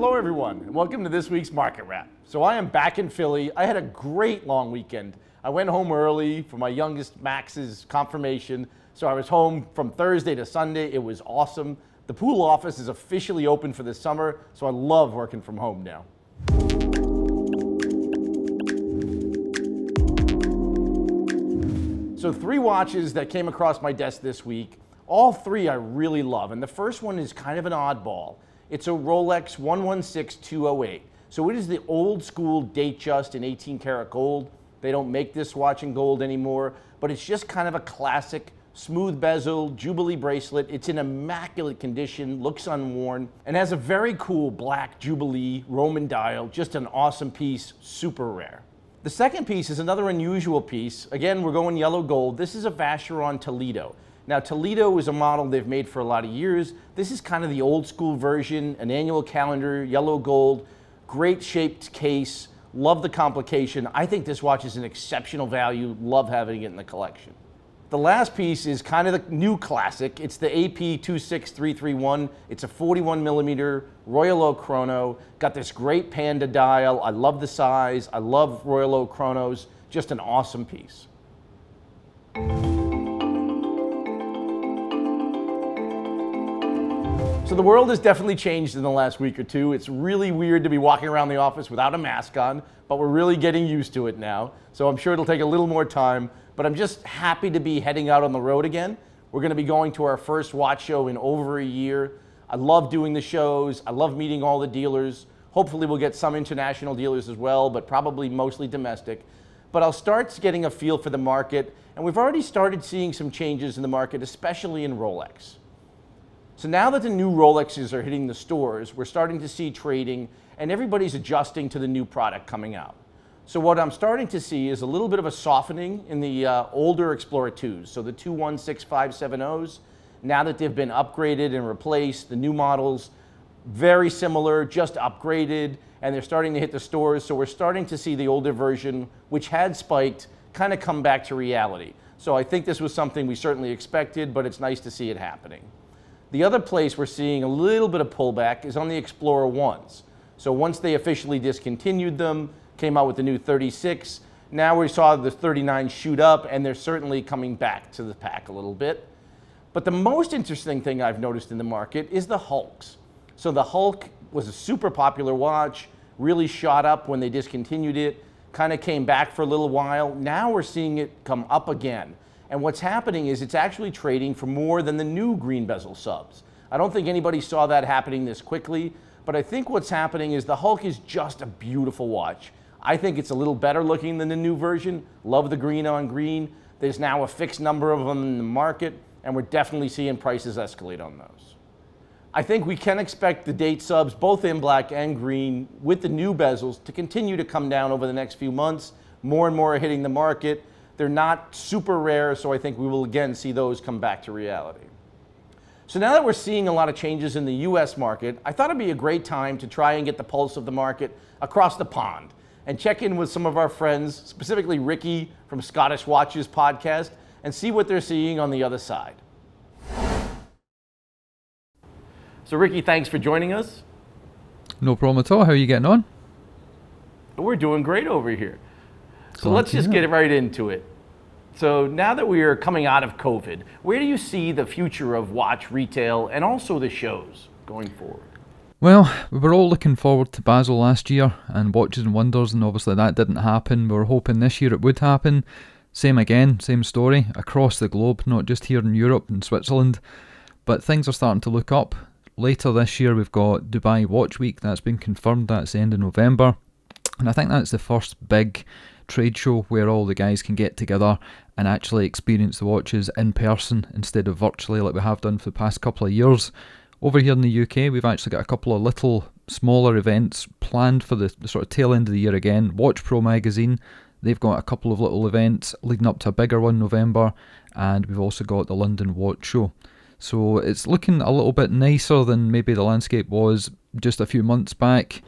Hello everyone, and welcome to this week's Market Wrap. So I am back in Philly. I had a great long weekend. I went home early for my youngest Max's confirmation, so I was home from Thursday to Sunday. It was awesome. The pool office is officially open for this summer, so I love working from home now. So 3 watches that came across my desk this week. All 3 I really love, and the first one is kind of an oddball. It's a Rolex 116208. So it is the old school Datejust in 18 karat gold. They don't make this watch in gold anymore, but it's just kind of a classic smooth bezel Jubilee bracelet. It's in immaculate condition, looks unworn, and has a very cool black Jubilee Roman dial. Just an awesome piece, super rare. The second piece is another unusual piece. Again, we're going yellow gold. This is a Vacheron Toledo. Now, Toledo is a model they've made for a lot of years. This is kind of the old school version, an annual calendar, yellow gold, great shaped case. Love the complication. I think this watch is an exceptional value. Love having it in the collection. The last piece is kind of the new classic. It's the AP 26331. It's a 41 millimeter Royal Oak chrono. Got this great Panda dial. I love the size. I love Royal Oak chronos. Just an awesome piece. So the world has definitely changed in the last week or two. It's really weird to be walking around the office without a mask on, but we're really getting used to it now. So I'm sure it'll take a little more time, but I'm just happy to be heading out on the road again. We're gonna be going to our first watch show in over a year. I love doing the shows. I love meeting all the dealers. Hopefully we'll get some international dealers as well, but probably mostly domestic. But I'll start getting a feel for the market, and we've already started seeing some changes in the market, especially in Rolex. So now that the new Rolexes are hitting the stores, we're starting to see trading, and everybody's adjusting to the new product coming out. So what I'm starting to see is a little bit of a softening in the older Explorer 2s, so the 216570s. Now that they've been upgraded and replaced, the new models, very similar, just upgraded, and they're starting to hit the stores. So we're starting to see the older version, which had spiked, kind of come back to reality. So I think this was something we certainly expected, but it's nice to see it happening. The other place we're seeing a little bit of pullback is on the Explorer 1s. So once they officially discontinued them, came out with the new 36, now we saw the 39 shoot up, and they're certainly coming back to the pack a little bit. But the most interesting thing I've noticed in the market is the Hulks. So the Hulk was a super popular watch, really shot up when they discontinued it, kind of came back for a little while. Now we're seeing it come up again. And what's happening is it's actually trading for more than the new green bezel subs. I don't think anybody saw that happening this quickly, but I think what's happening is the Hulk is just a beautiful watch. I think it's a little better looking than the new version. Love the green on green. There's now a fixed number of them in the market, and we're definitely seeing prices escalate on those. I think we can expect the date subs, both in black and green, with the new bezels, to continue to come down over the next few months. More and more are hitting the market. They're not super rare, so I think we will again see those come back to reality. So now that we're seeing a lot of changes in the US market, I thought it'd be a great time to try and get the pulse of the market across the pond and check in with some of our friends, specifically Rikki from Scottish Watches podcast, and see what they're seeing on the other side. So Rikki, thanks for joining us. No problem at all. How are you getting on? We're doing great over here. So let's just get right into it. So now that we are coming out of COVID, where do you see the future of watch retail and also the shows going forward? Well, we were all looking forward to Basel last year and Watches and Wonders, and obviously that didn't happen. We were hoping this year it would happen. Same again, same story across the globe, not just here in Europe and Switzerland, but things are starting to look up. Later this year we've got Dubai Watch Week. That's been confirmed. That's the end of November, and I think that's the first big trade show where all the guys can get together and actually experience the watches in person instead of virtually like we have done for the past couple of years. Over here in the UK, we've actually got a couple of little smaller events planned for the sort of tail end of the year again. Watch Pro magazine, they've got a couple of little events leading up to a bigger one in November, and we've also got the London Watch Show. So it's looking a little bit nicer than maybe the landscape was just a few months back.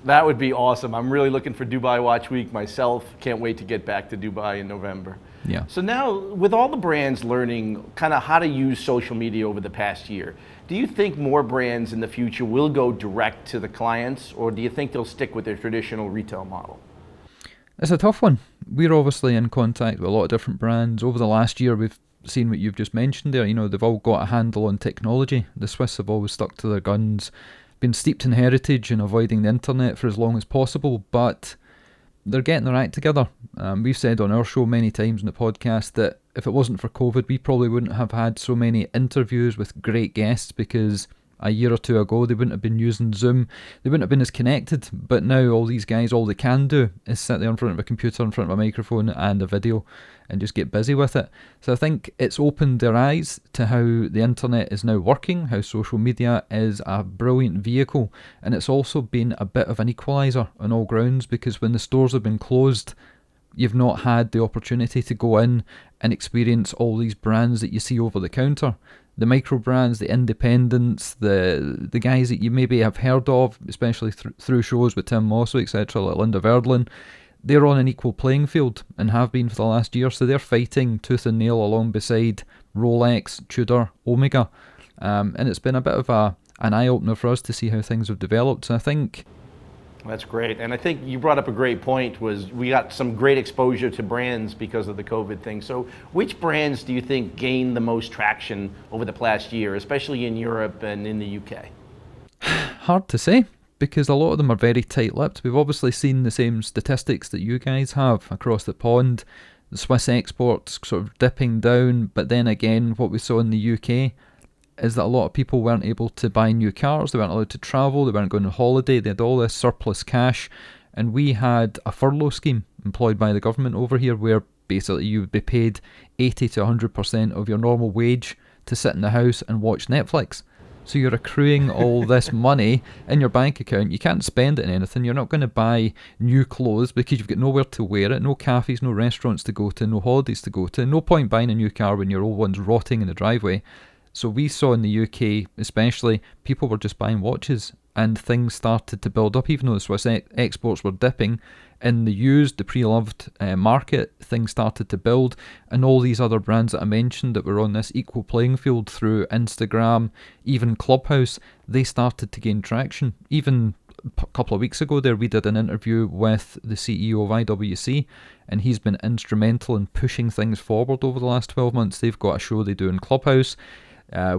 That would be awesome. I'm really looking for Dubai Watch Week myself. Can't wait to get back to Dubai in November. Yeah. So now, with all the brands learning kind of how to use social media over the past year, do you think more brands in the future will go direct to the clients, or do you think they'll stick with their traditional retail model? It's a tough one. We're obviously in contact with a lot of different brands. Over the last year, we've seen what you've just mentioned there. You know, they've all got a handle on technology. The Swiss have always stuck to their guns, been steeped in heritage and avoiding the internet for as long as possible, but they're getting their act together. We've said on our show many times in the podcast that if it wasn't for COVID, we probably wouldn't have had so many interviews with great guests, because a year or two ago they wouldn't have been using Zoom, they wouldn't have been as connected. But now all these guys, all they can do is sit there in front of a computer, in front of a microphone and a video, and just get busy with it. So I think it's opened their eyes to how the internet is now working, how social media is a brilliant vehicle, and it's also been a bit of an equaliser on all grounds, because when the stores have been closed, you've not had the opportunity to go in and experience all these brands that you see over the counter. The micro brands, the independents, the guys that you maybe have heard of, especially through shows with Tim Mosso, etc., like Linda Verdlin, they're on an equal playing field and have been for the last year. So they're fighting tooth and nail along beside Rolex, Tudor, Omega. And it's been a bit of an eye-opener for us to see how things have developed. So I think... That's great. And I think you brought up a great point, was we got some great exposure to brands because of the COVID thing. So which brands do you think gained the most traction over the past year, especially in Europe and in the UK? Hard to say, because a lot of them are very tight-lipped. We've obviously seen the same statistics that you guys have across the pond. The Swiss exports sort of dipping down, but then again, what we saw in the UK is that a lot of people weren't able to buy new cars, they weren't allowed to travel, they weren't going on holiday, they had all this surplus cash, and we had a furlough scheme employed by the government over here where basically you would be paid 80 to 100% of your normal wage to sit in the house and watch Netflix. So you're accruing all this money in your bank account. You can't spend it on anything. You're not going to buy new clothes because you've got nowhere to wear it, no cafes, no restaurants to go to, no holidays to go to. No point buying a new car when your old one's rotting in the driveway. So we saw in the UK especially, people were just buying watches, and things started to build up. Even though the Swiss exports were dipping, in the used, the pre-loved market, things started to build, and all these other brands that I mentioned that were on this equal playing field through Instagram, even Clubhouse, they started to gain traction. Even a couple of weeks ago there, we did an interview with the CEO of IWC, and he's been instrumental in pushing things forward over the last 12 months. They've got a show they do in Clubhouse.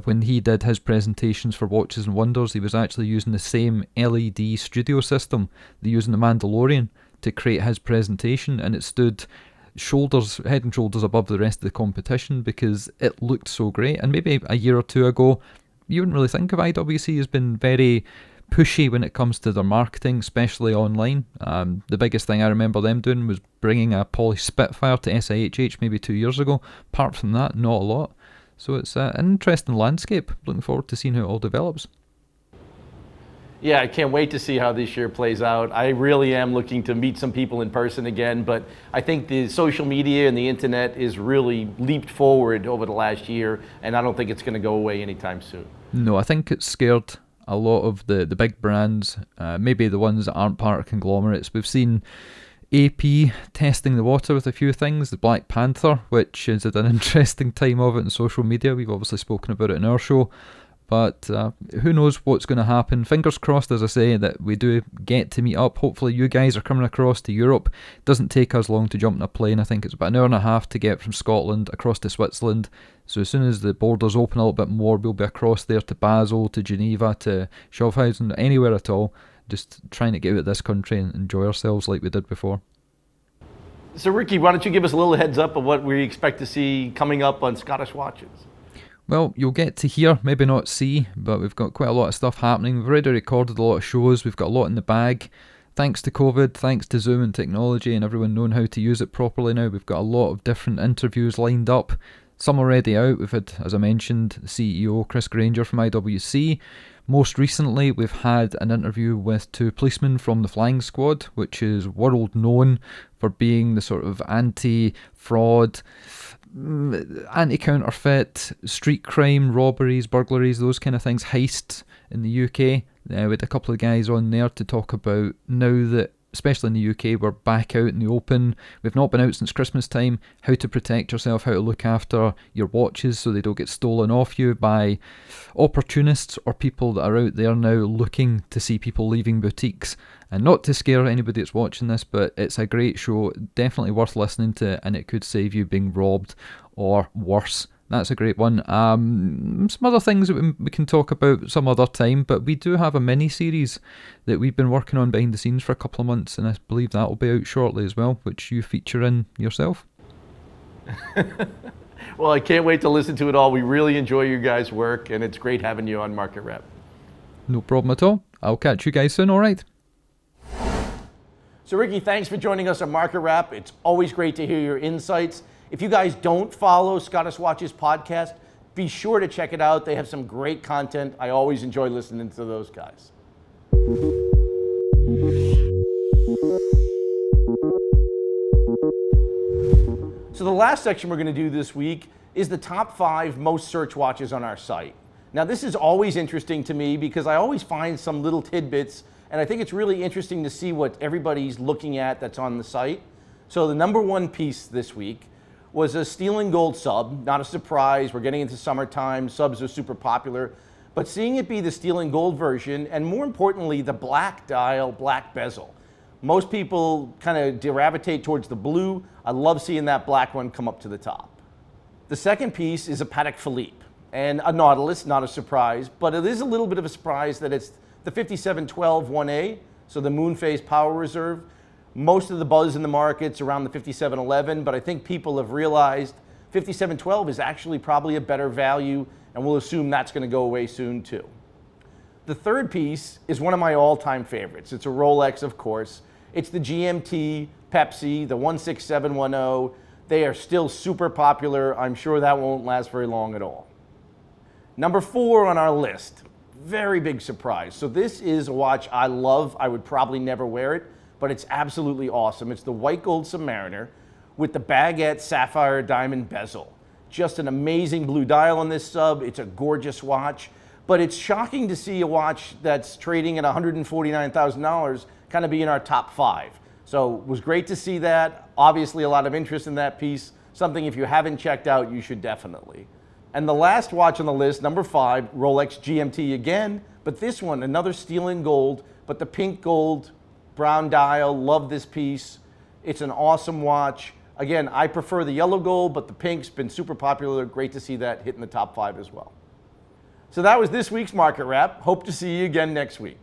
When he did his presentations for Watches and Wonders, he was actually using the same LED studio system they use in The Mandalorian to create his presentation, and it stood head and shoulders above the rest of the competition because it looked so great. And maybe a year or two ago, you wouldn't really think of IWC as being very pushy when it comes to their marketing, especially online. The biggest thing I remember them doing was bringing a polished Spitfire to SIHH maybe 2 years ago. Apart from that, not a lot. So it's an interesting landscape. Looking forward to seeing how it all develops. Yeah, I can't wait to see how this year plays out. I really am looking to meet some people in person again, but I think the social media and the internet is really leaped forward over the last year, and I don't think it's going to go away anytime soon. No, I think it's scared a lot of the big brands, maybe the ones that aren't part of conglomerates. We've seen AP testing the water with a few things, the Black Panther, which is at an interesting time of it in social media. We've obviously spoken about it in our show, but who knows what's going to happen. Fingers crossed, as I say, that we do get to meet up. Hopefully you guys are coming across to Europe. It doesn't take us long to jump in a plane. I think it's about an hour and a half to get from Scotland across to Switzerland. So as soon as the borders open a little bit more, we'll be across there to Basel, to Geneva, to Schaffhausen, anywhere at all. Just trying to get out of this country and enjoy ourselves like we did before. So Rikki, why don't you give us a little heads up of what we expect to see coming up on Scottish Watches? Well, you'll get to hear, maybe not see, but we've got quite a lot of stuff happening. We've already recorded a lot of shows. We've got a lot in the bag. Thanks to COVID, thanks to Zoom and technology and everyone knowing how to use it properly now, we've got a lot of different interviews lined up. Some already out. We've had, as I mentioned, the CEO Chris Granger from IWC. Most recently, we've had an interview with two policemen from the Flying Squad, which is world known for being the sort of anti-fraud, anti-counterfeit, street crime, robberies, burglaries, those kind of things, heists in the UK. We had a couple of guys on there to talk about now that especially in the UK, we're back out in the open. We've not been out since Christmas time. How to protect yourself, how to look after your watches so they don't get stolen off you by opportunists or people that are out there now looking to see people leaving boutiques. And not to scare anybody that's watching this, but it's a great show, definitely worth listening to, and it could save you being robbed or worse. That's a great one. Some other things that we can talk about some other time, but we do have a mini-series that we've been working on behind the scenes for a couple of months, and I believe that will be out shortly as well, which you feature in yourself. Well, I can't wait to listen to it all. We really enjoy your guys' work, and it's great having you on Market Wrap. No problem at all. I'll catch you guys soon, all right? So Rikki, thanks for joining us on Market Wrap. It's always great to hear your insights. If you guys don't follow Scottish Watches Podcast, be sure to check it out. They have some great content. I always enjoy listening to those guys. So the last section we're going to do this week is the top 5 most searched watches on our site. Now this is always interesting to me because I always find some little tidbits, and I think it's really interesting to see what everybody's looking at that's on the site. So the number 1 piece this week was a steel and gold sub. Not a surprise, we're getting into summertime, subs are super popular, but seeing it be the steel and gold version, and more importantly, the black dial, black bezel. Most people kind of gravitate towards the blue. I love seeing that black one come up to the top. The second piece is a Patek Philippe, and a Nautilus, not a surprise, but it is a little bit of a surprise that it's the 5712 1A, so the moon phase power reserve. Most of the buzz in the market's around the 5711, but I think people have realized 5712 is actually probably a better value, and we'll assume that's going to go away soon too. The third piece is one of my all-time favorites. It's a Rolex, of course. It's the GMT Pepsi, the 16710. They are still super popular. I'm sure that won't last very long at all. Number 4 on our list, very big surprise. So this is a watch I love. I would probably never wear it, but it's absolutely awesome. It's the white gold Submariner with the baguette sapphire diamond bezel. Just an amazing blue dial on this sub. It's a gorgeous watch, but it's shocking to see a watch that's trading at $149,000 kind of be in our top 5. So it was great to see that. Obviously a lot of interest in that piece. Something if you haven't checked out, you should definitely. And the last watch on the list, number 5, Rolex GMT again, but this one, another steel and gold, but the pink gold, brown dial, love this piece. It's an awesome watch. Again, I prefer the yellow gold, but the pink's been super popular. Great to see that hit in the top 5 as well. So that was this week's Market Wrap. Hope to see you again next week.